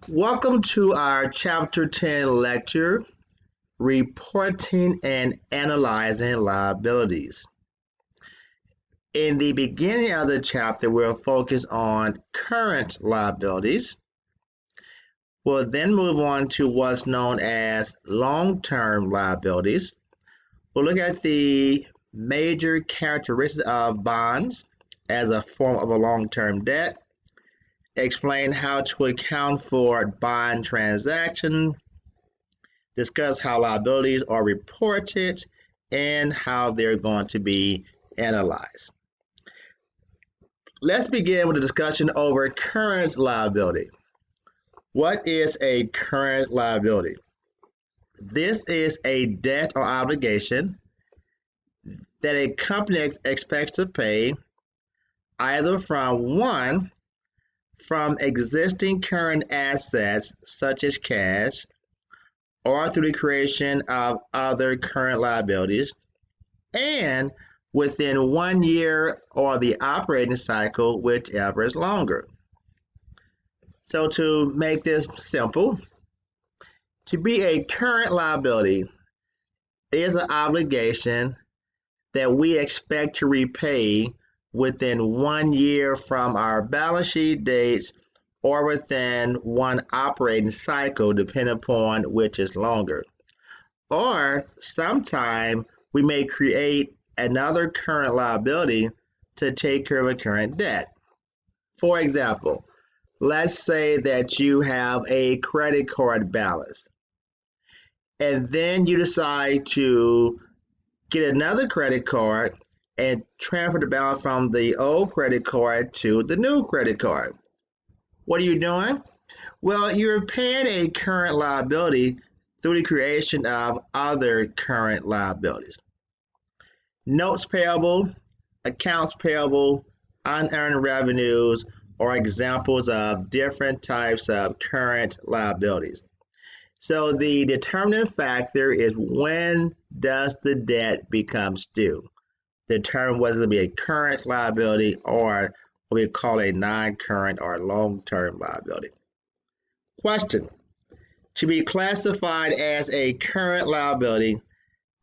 Welcome to our Chapter 10 lecture, Reporting and Analyzing Liabilities. In the beginning of the chapter, we'll focus on current liabilities. We'll then move on to what's known as long-term liabilities. We'll look at the major characteristics of bonds as a form of a long-term debt, explain how to account for bond transaction, discuss how liabilities are reported, and how they're going to be analyzed. Let's begin with a discussion over current liability. What is a current liability? This is a debt or obligation that a company expects to pay either from existing current assets such as cash, or through the creation of other current liabilities, and within 1 year or the operating cycle, whichever is longer. So to make this simple, to be a current liability is an obligation that we expect to repay within 1 year from our balance sheet dates or within one operating cycle, depending upon which is longer. Or sometime we may create another current liability to take care of a current debt. For example, let's say that you have a credit card balance, and then you decide to get another credit card and transfer the balance from the old credit card to the new credit card. What are you doing? Well, you're paying a current liability through the creation of other current liabilities. Notes payable, accounts payable, unearned revenues are examples of different types of current liabilities. So the determining factor is when does the debt becomes due. Determine whether it be a current liability or what we call a non-current or long-term liability. Question: to be classified as a current liability,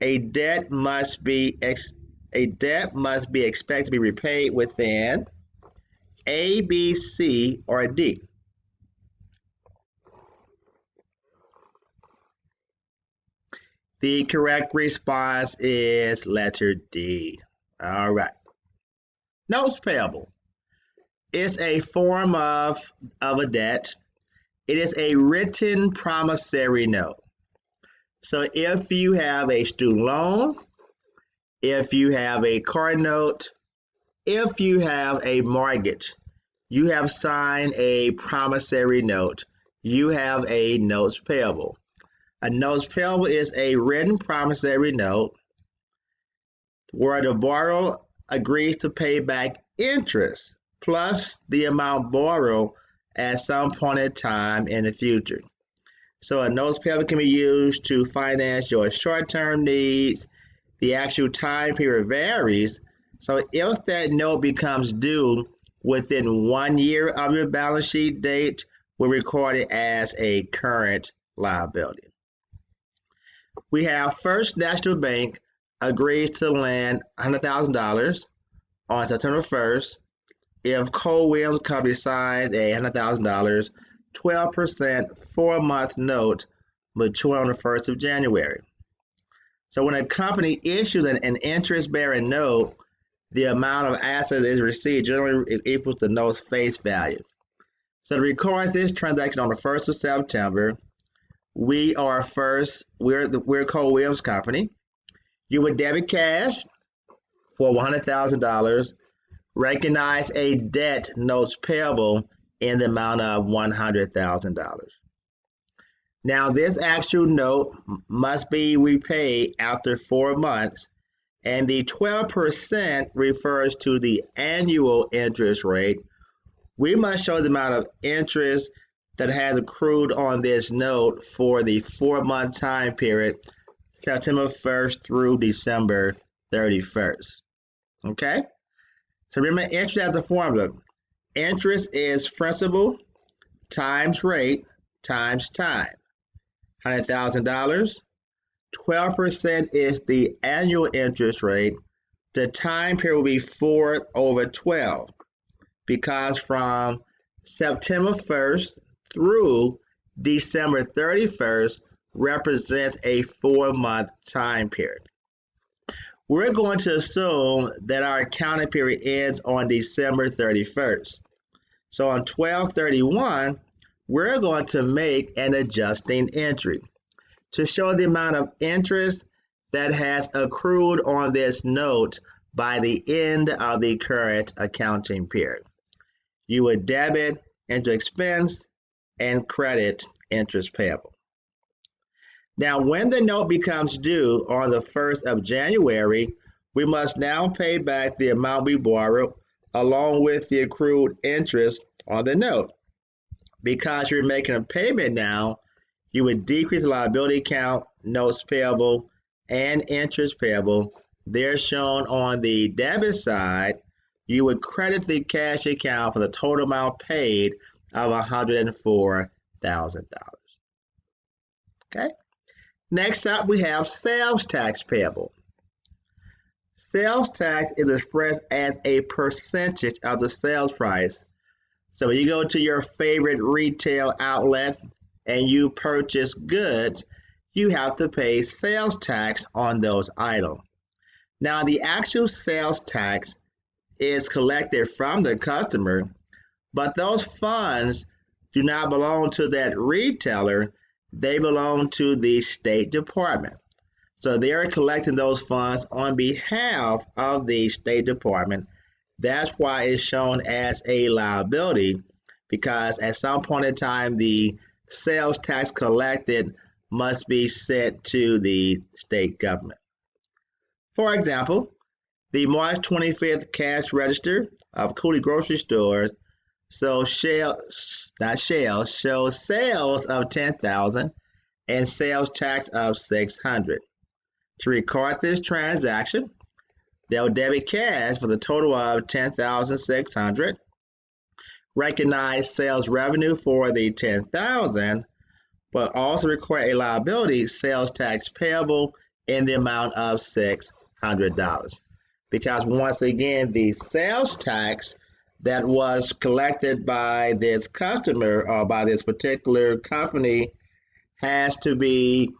a debt must be expected to be repaid within A, B, C, or D. The correct response is letter D. All right. Notes payable is a form of a debt. It is a written promissory note. So if you have a student loan, if you have a car note, if you have a mortgage, you have signed a promissory note. You have a notes payable. A notes payable is a written promissory note where the borrower agrees to pay back interest plus the amount borrowed at some point in time in the future. So a notes payable can be used to finance your short-term needs. The actual time period varies. So if that note becomes due within 1 year of your balance sheet date, we'll record it as a current liability. We have First National Bank agrees to lend $100,000 on September 1st if Cole Williams Company signs a $100,000 12% 4-month note maturing on the 1st of January. So when a company issues an interest-bearing note, the amount of assets is received generally equals the note's face value. So to record this transaction on the 1st of September, we're Cole Williams Company. You would debit cash for $100,000, recognize a debt notes payable in the amount of $100,000. Now, this actual note must be repaid after 4 months, and the 12% refers to the annual interest rate. We must show the amount of interest that has accrued on this note for the 4-month time period, September 1st through December 31st. Okay? So remember, interest has a formula. Interest is principal times rate times time. $100,000. 12% is the annual interest rate. The time period will be 4 over 12 because from September 1st through December 31st represents a 4-month time period. We're going to assume that our accounting period ends on December 31st. So on 12/31, we're going to make an adjusting entry to show the amount of interest that has accrued on this note by the end of the current accounting period. You would debit interest expense and credit interest payable. Now, when the note becomes due on the 1st of January, we must now pay back the amount we borrowed along with the accrued interest on the note. Because you're making a payment now, you would decrease the liability account, notes payable, and interest payable. They're shown on the debit side. You would credit the cash account for the total amount paid of $104,000. Okay. Next up, we have sales tax payable. Sales tax is expressed as a percentage of the sales price. So when you go to your favorite retail outlet and you purchase goods, you have to pay sales tax on those items. Now, the actual sales tax is collected from the customer, but those funds do not belong to that retailer. They belong to the State Department. So they're collecting those funds on behalf of the State Department. That's why it's shown as a liability, because at some point in time, the sales tax collected must be sent to the state government. For example, the March 25th cash register of Cooley Grocery Stores shows sales of $10,000 and sales tax of $600. To record this transaction, they'll debit cash for the total of $10,600, recognize sales revenue for the $10,000, but also record a liability sales tax payable in the amount of $600. Because once again, the sales tax that was collected by this customer or by this particular company has to be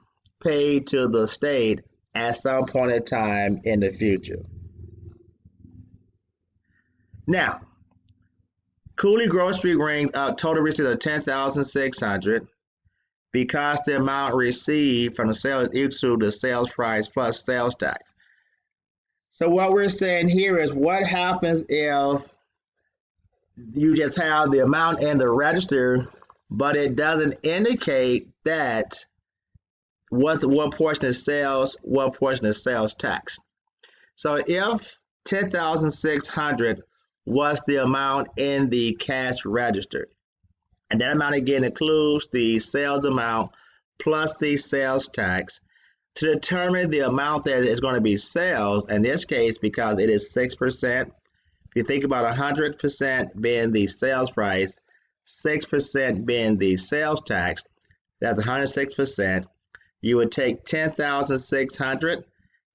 paid to the state at some point in time in the future. Now, Cooley Grocery rings up total receipts of $10,600 because the amount received from the sale is equal to the sales price plus sales tax. So what we're saying here is what happens if you just have the amount in the register, but it doesn't indicate that what portion is sales, what portion is sales tax. So if $10,600 was the amount in the cash register, and that amount again includes the sales amount plus the sales tax, to determine the amount that is going to be sales, in this case, because it is 6%, if you think about 100% being the sales price, 6% being the sales tax, that's 106%. You would take 10,600,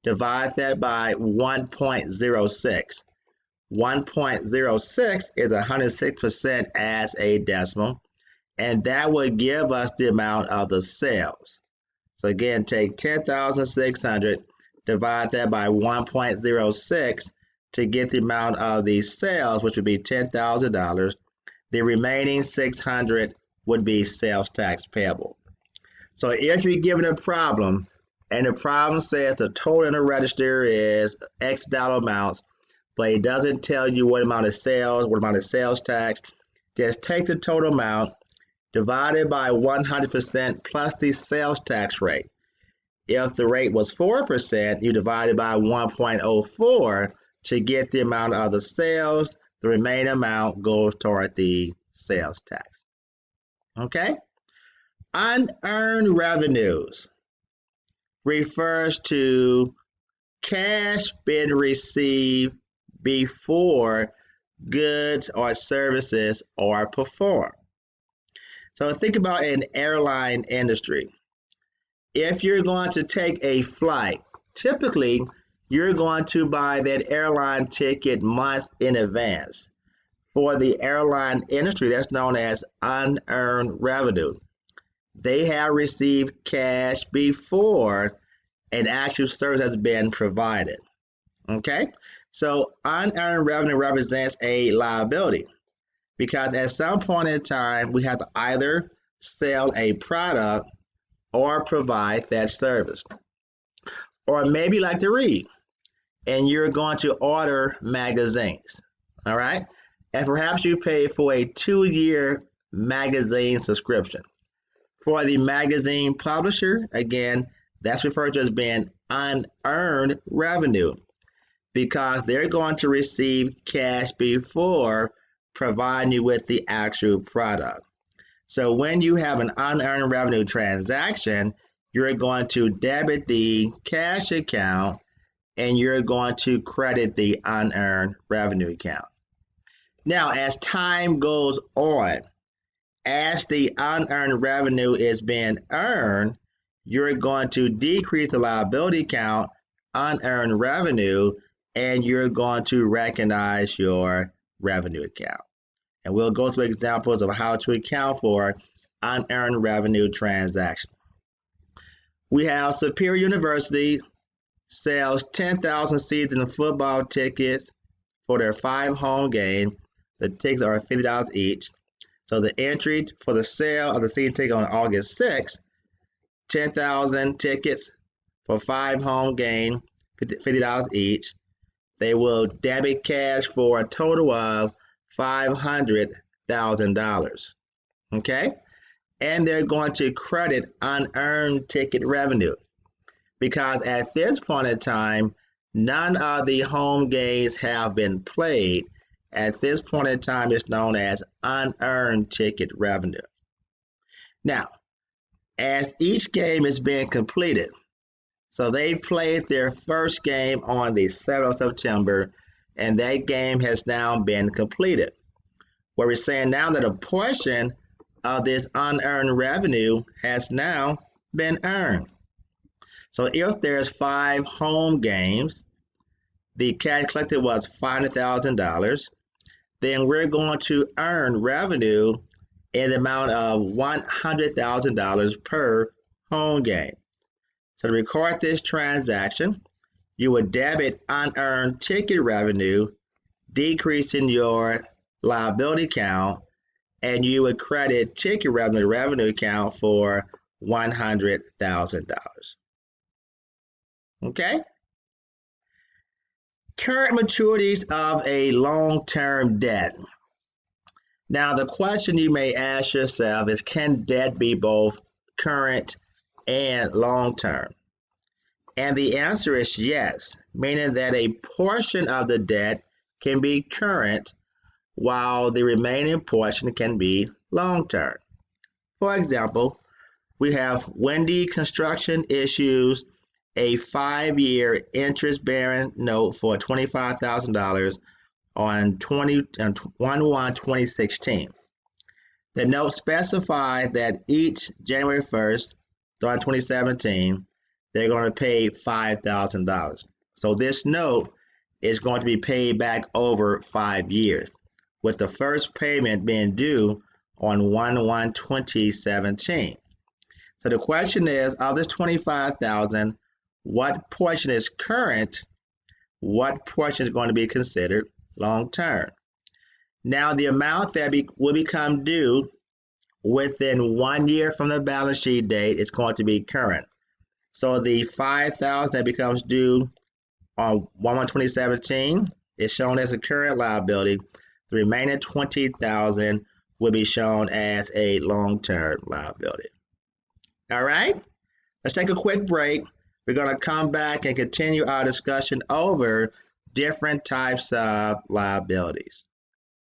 divide that by 1.06. 1.06 is 106% as a decimal, and that would give us the amount of the sales. So again, take 10,600, divide that by 1.06 to get the amount of the sales, which would be $10,000. The remaining 600 would be sales tax payable. So if you're given a problem and the problem says the total in the register is X dollar amounts, but it doesn't tell you what amount of sales, what amount of sales tax, just take the total amount, divide it by 100% plus the sales tax rate. If the rate was 4%, you divide it by 1.04 to get the amount of the sales. The remaining amount goes toward the sales tax. Okay? Unearned revenues refers to cash being received before goods or services are performed. So think about an airline industry. If you're going to take a flight, typically you're going to buy that airline ticket months in advance. For the airline industry, that's known as unearned revenue. They have received cash before an actual service has been provided. Okay? So unearned revenue represents a liability because at some point in time, we have to either sell a product or provide that service. Or maybe you like to read and you're going to order magazines. All right? And perhaps you pay for a 2-year magazine subscription. For the magazine publisher, again, that's referred to as being unearned revenue because they're going to receive cash before providing you with the actual product. So when you have an unearned revenue transaction, you're going to debit the cash account and you're going to credit the unearned revenue account. Now, as time goes on, as the unearned revenue is being earned, you're going to decrease the liability account, unearned revenue, and you're going to recognize your revenue account. And we'll go through examples of how to account for unearned revenue transactions. We have Superior University sells 10,000 season football tickets for their 5 home games. The tickets are $50 each. So the entry for the sale of the season ticket on August 6th, 10,000 tickets for 5 home games, $50 each. They will debit cash for a total of $500,000. Okay? And they're going to credit unearned ticket revenue because at this point in time, none of the home games have been played. At this point in time, it's known as unearned ticket revenue. Now, as each game is being completed, so they played their first game on the 7th of September, and that game has now been completed. Where we're saying now that a portion of this unearned revenue has now been earned. So if there's 5 home games, the cash collected was $500,000, then we're going to earn revenue in the amount of $100,000 per home game. So to record this transaction, you would debit unearned ticket revenue, decreasing your liability account, and you would credit ticket revenue account for $100,000. Okay? Current maturities of a long-term debt. Now, the question you may ask yourself is, can debt be both current and long-term? And the answer is yes, meaning that a portion of the debt can be current while the remaining portion can be long-term. For example, we have Wendy Construction issues a 5-year interest-bearing note for $25,000 on 1/1/2016. The note specified that each January 1st during 2017, they're going to pay $5,000. So this note is going to be paid back over 5 years, with the first payment being due on 1/1/2017. So the question is, of this $25,000, what portion is current? What portion is going to be considered long-term? Now, the amount that will become due within 1 year from the balance sheet date is going to be current. So the $5,000 that becomes due on 1/1/2017 is shown as a current liability. The remaining $20,000 will be shown as a long-term liability. All right, let's take a quick break. We're going to come back and continue our discussion over different types of liabilities.